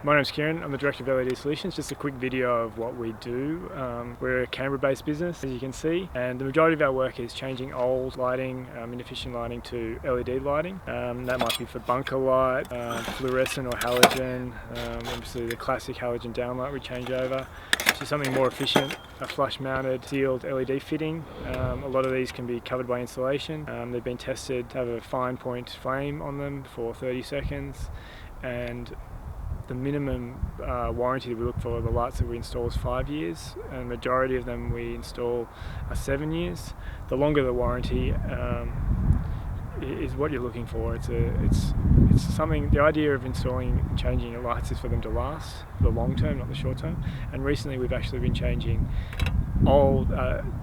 My name's Kieran, I'm the Director of LED Solutions. Just a quick video of what we do. We're a Canberra-based business, as you can see, and the majority of our work is changing old lighting, inefficient lighting to LED lighting. That might be for bunker light, fluorescent or halogen, obviously the classic halogen downlight we change over to something more efficient, a flush-mounted sealed LED fitting. A lot of these can be covered by insulation. They've been tested to have a fine point flame on them for 30 seconds, and the minimum warranty that we look for the lights that we install is 5 years, and the majority of them we install are 7 years. The longer the warranty is what you're looking for. It's something. The idea of installing and changing your lights is for them to last for the long term, not the short term. And recently we've actually been changing old,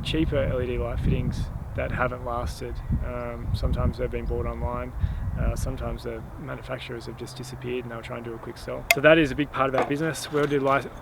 cheaper LED light fittings that haven't lasted. Sometimes they've been bought online. Sometimes the manufacturers have just disappeared and they'll try and do a quick sell. So that is a big part of our business. We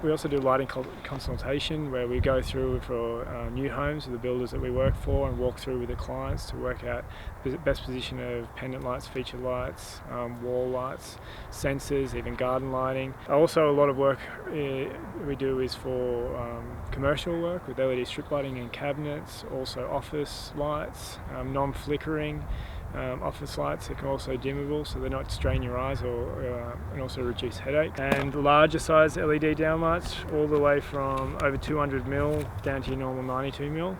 also do lighting consultation, where we go through for new homes with the builders that we work for and walk through with the clients to work out the best position of pendant lights, feature lights, wall lights, sensors, even garden lighting. Also, a lot of work we do is for commercial work with LED strip lighting in cabinets, also office lights, non-flickering office lights. They can also dimmable, so they're not strain your eyes and also reduce headache. And larger size LED downlights, all the way from over 200mm down to your normal 92mm,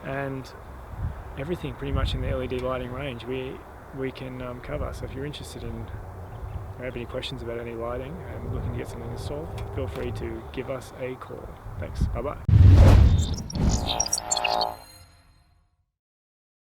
and everything pretty much in the LED lighting range we can cover. So if you're interested in or have any questions about any lighting and looking to get something installed, feel free to give us a call. Thanks. Bye bye.